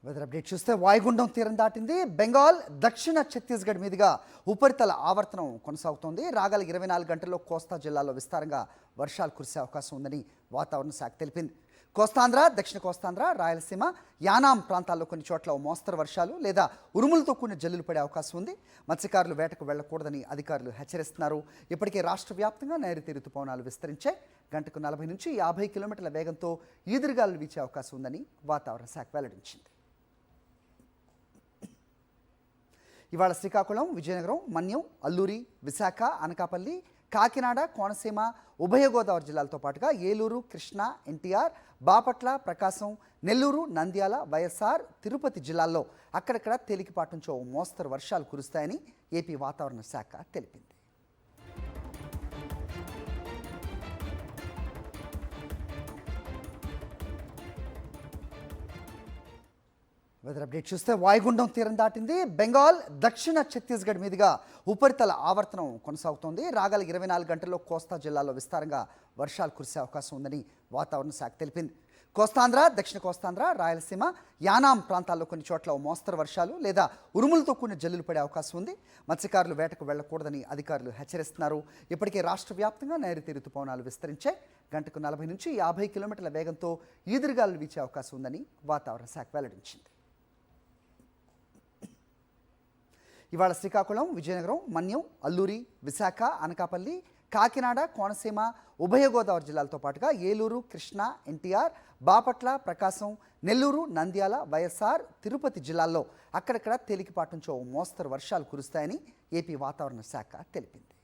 Weather update చూస్తే వాయుగుండం తీరం దాటింది. బెంగాల్ దక్షిణ ఛత్తీస్గఢ్ మీదుగా ఉపరితల ఆవర్తనం కొనసాగుతోంది. రాగల 24 గంటల్లో కోస్తా జిల్లాలో విస్తారంగా వర్షాలు కురిసే అవకాశం ఉందని వాతావరణ శాఖ తెలిపింది. కోస్తాంధ్ర, దక్షిణ కోస్తాంధ్ర, రాయలసీమ, యానాం ప్రాంతాల్లో కొన్ని చోట్ల మోస్తరు వర్షాలు లేదా ఉరుములతో కూడిన జల్లులు పడే అవకాశం ఉంది. మత్స్యకారులు వేటకు వెళ్లకూడదని అధికారులు హెచ్చరిస్తున్నారు. ఇప్పటికే రాష్ట్ర వ్యాప్తంగా నైరుతి రుతుపవనాలు విస్తరించాయి. గంటకు 40 నుంచి 50 కిలోమీటర్ల వేగంతో ఈదురుగాలులు వీచే అవకాశం ఉందని వాతావరణ శాఖ వెల్లడించింది. ఇవాళ శ్రీకాకుళం, విజయనగరం, మన్యం, అల్లూరి, విశాఖ, అనకాపల్లి, కాకినాడ, కోనసీమ, ఉభయ గోదావరి జిల్లాలతో పాటుగా ఏలూరు, కృష్ణా, ఎన్టీఆర్, బాపట్ల, ప్రకాశం, నెల్లూరు, నంద్యాల, వైఎస్ఆర్, తిరుపతి జిల్లాల్లో అక్కడక్కడ తేలికపాటి నుంచి మోస్తరు వర్షాలు కురుస్తాయని ఏపీ వాతావరణ శాఖ తెలిపింది. వెదర్ అప్డేట్ చూస్తే వాయుగుండం తీరం దాటింది. బెంగాల్ దక్షిణ ఛత్తీస్గఢ్ మీదుగా ఉపరితల ఆవర్తనం కొనసాగుతోంది. రాగల 24 గంటల్లో కోస్తా జిల్లాలో విస్తారంగా వర్షాలు కురిసే అవకాశం ఉందని వాతావరణ శాఖ తెలిపింది. కోస్తాంధ్ర, దక్షిణ కోస్తాంధ్ర, రాయలసీమ, యానాం ప్రాంతాల్లో కొన్ని చోట్ల మోస్తరు వర్షాలు లేదా ఉరుములతో కూడిన జల్లులు పడే అవకాశం ఉంది. మత్స్యకారులు వేటకు వెళ్లకూడదని అధికారులు హెచ్చరిస్తున్నారు. ఇప్పటికే రాష్ట్ర వ్యాప్తంగా నైరుతి రుతుపవనాలు విస్తరించాయి. గంటకు 40 నుంచి 50 కిలోమీటర్ల వేగంతో ఈదురుగాలులు వీచే అవకాశం ఉందని వాతావరణ శాఖ వెల్లడించింది. ఇవాళ శ్రీకాకుళం, విజయనగరం, మన్యం, అల్లూరి, విశాఖ, అనకాపల్లి, కాకినాడ, కోనసీమ, ఉభయ గోదావరి జిల్లాలతో పాటుగా ఏలూరు, కృష్ణా, ఎన్టీఆర్, బాపట్ల, ప్రకాశం, నెల్లూరు, నంద్యాల, వైఎస్ఆర్, తిరుపతి జిల్లాల్లో అక్కడక్కడ తేలికపాటి నుంచి మోస్తరు వర్షాలు కురుస్తాయని ఏపీ వాతావరణ శాఖ తెలిపింది.